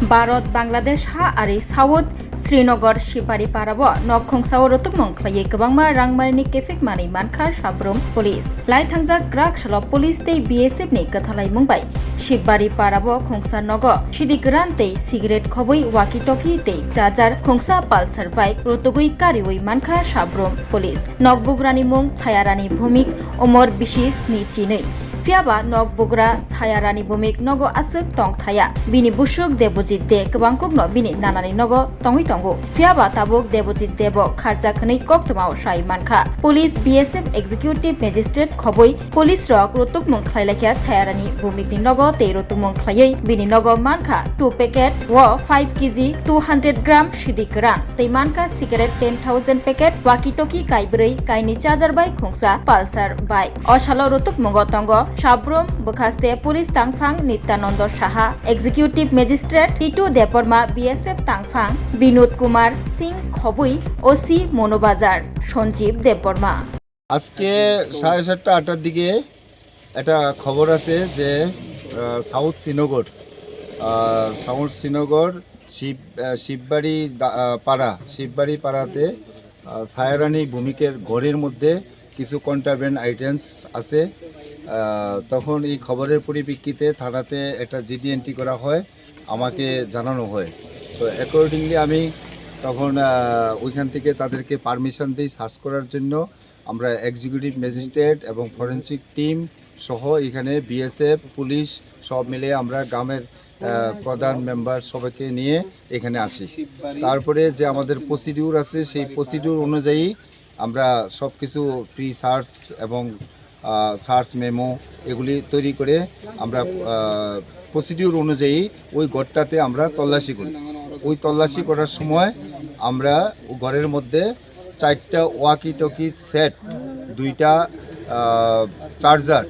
भारत बांग्लादेश हा आरो साउथ श्रीनगर सिपारी पाराबो नखंसाव रतुकमं खलायै गोबांमा रांमारिनि केफेक मानै मानखा साब्रुम पुलिस लाई थांजा ग्राक सल पुलिस तै BSF नि कथालाय मुंबाय सिपारी पाराबो खंसा नग सिदि ग्रान तै सिगारेट खबै वाकी टकी तै चार्जार खंसा पालसार बाइक रतुगै कारिवै मानखा साब्रुम पुलिस नगबुग्रानि मुं छायारानी भूमिक अमर बिशिस नि चिनै फियाबा नग बुग्रा छायारानी भूमिक नगो आसुक तंग थाया बिनि बुसुक देबजित दे गोबांकुगनो बिनि नानानि नगो तंगै तंगो फियाबा ताबुक देबजित देबो खारजा खनै कक्टमाव साय मानखा पुलिस BSF एक्जिक्यूटिव मजिस्ट्रेट खबै पुलिस रक रतुक मुंख्लायलाखिया छायारानी भूमिकनि नगो ते रतुक मुंख्लायै बिनि नगो मानखा 2 पैकेट व 5 केजी 200 ग्राम सिदि ग्रान तै मानखा सिगारेट 10,000 पैकेट वाकी टकी काइब्रै काइनि चार्जार बाइक खंसा पालसार बाइक असालो रतुक मुंगो तंगो साब्रुम बखास्ते पुलिस तांफां Nityananda Saha executive magistrate Titu Debbarma BSF तांफां विनोद कुमार सिंह खबुई ओसी मनोबाजार সঞ্জীব দেববর্মা। আজকে 7:30-8টার দিকে একটা খবর আছে যে সাউথ শ্রীনগর শিববাড়ি পাড়াতে ছায়ারানী ভূমিকের ঘরের মধ্যে কিছু কন্ট্রাব্যান্ড আইটেমস আছে। তখন এই খবরের পরিপ্রেক্ষিতে থানাতে একটা জিডি এন্ট্রি করা হয়, আমাকে জানানো হয়। তো অ্যাকর্ডিংলি আমি তখন ওইখান থেকে তাদেরকে পারমিশন দিই সার্চ করার জন্য। আমরা এক্সিকিউটিভ ম্যাজিস্ট্রেট এবং ফরেনসিক টিম সহ এখানে BSF পুলিশ সব মিলে আমরা গ্রামের প্রধান মেম্বার সবাইকে নিয়ে এখানে আসি। তারপরে যে আমাদের প্রসিডিউর আছে সেই প্রসিডিউর অনুযায়ী আমরা সব কিছু প্রি সার্চ এবং সার্চ মেমো এগুলি তৈরি করে আমরা প্রসিডিউর অনুযায়ী ওই ঘরটাতে আমরা তল্লাশি করি। ওই তল্লাশি করার সময় আমরা ঘরের মধ্যে 4টা ওয়াকি টকি সেট, 2টা চার্জার,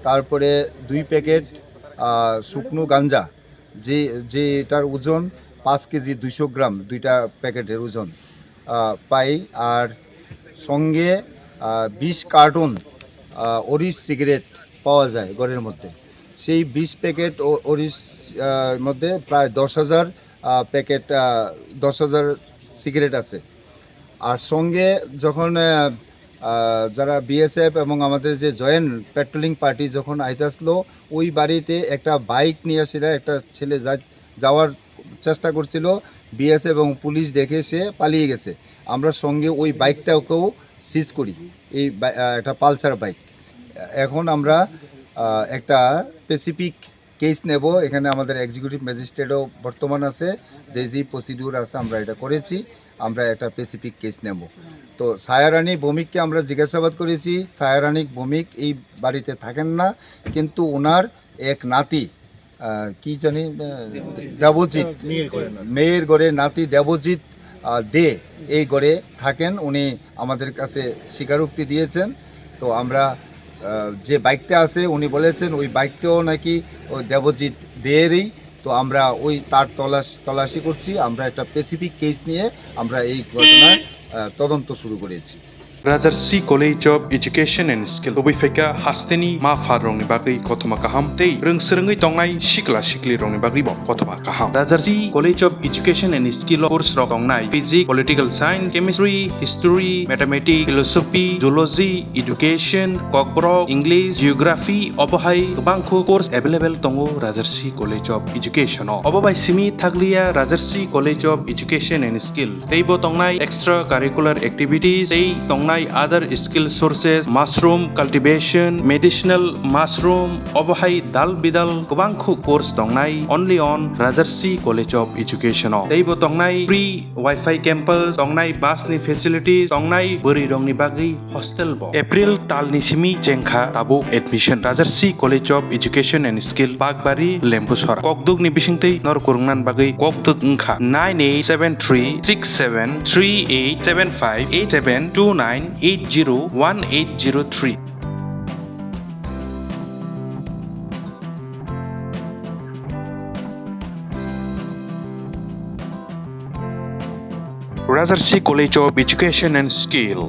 তারপরে 2 প্যাকেট শুকনো গাঞ্জা যেটার ওজন 5 কেজি 200 গ্রাম, 2টা প্যাকেটের ওজন পাই। আর সঙ্গে 20 কার্টন অরিশ সিগারেট পাওয়া যায় ঘরের মধ্যে। সেই 20 প্যাকেট অরিশ মধ্যে প্রায় 10,000 প্যাকেট 10,000 সিগারেট আছে। আর সঙ্গে যখন যারা BSF এবং আমাদের যে জয়েন্ট পেট্রোলিং পার্টি যখন আইতে আসলো, ওই বাড়িতে একটা বাইক নিয়ে আসিরা একটা ছেলে যাওয়ার চেষ্টা করছিল, BSF এবং পুলিশ দেখে সে পালিয়ে গেছে। আমরা সঙ্গে ওই বাইকটাকেও সিজ করি, এই একটা পালসার বাইক। এখন আমরা একটা স্পেসিফিক কেস নেব। এখানে আমাদের এক্সিকিউটিভ ম্যাজিস্ট্রেটও বর্তমান আছে, যে প্রসিডিউর আছে আমরা এটা করেছি। আমরা একটা স্পেসিফিক কেস নেব। তো ছায়ারানী ভৌমিককে আমরা জিজ্ঞাসাবাদ করেছি। ছায়ারানী ভৌমিক এই বাড়িতে থাকেন না, কিন্তু ওনার এক নাতি কি জানি দেবজিৎ, মেয়ের ঘরে নাতি দেবজিৎ দে এই ঘরে থাকেন। উনি আমাদের কাছে স্বীকারোক্তি দিয়েছেন। তো আমরা যে বাইকটা আছে উনি বলেছেন ওই বাইকটাও নাকি ওই দেবজিৎ দেয়েরই। তো আমরা ওই তার তল্লাশি করছি। আমরা একটা স্পেসিফিক কেস নিয়ে আমরা এই ঘটনার তদন্ত শুরু করেছি। Rangmarini College of Education and Skill Kwbangma hasteni ma farong ni bagui kothoma kaham tei rungsrungai tongnai sikla-sikli rong ni bagui bo kothoma kaham. Rangmarini College of Education and Skill course rok tongnai Physics, Political Science, Chemistry, History, Mathematics, Philosophy, Zoology, Education, Kokborok, English, Geography, obohai kwbangkho course available tongo Rangmarini College of Education. Obobai simi thakliya Rangmarini College of Education and Skill tei bo tongnai extra curricular activities tei tongnai other skill sources, mushroom cultivation, medicinal mushroom, obohai dal bidal kwbangkho course tongnai only on Rangmarini College of Education. Teibo tongnai free Wi-Fi campus, tongnai bus ni facilities, tongnai buri rong ni bagui hostel bo. April tal ni simi jengkha tabo admission Rangmarini College of Education and Skill Bagbari Lempusor. Kokduk ni bisingtei nor kurungnan bagui kokduk ungkha 98736738758729 801803. Rangmarini College of Education and Skill.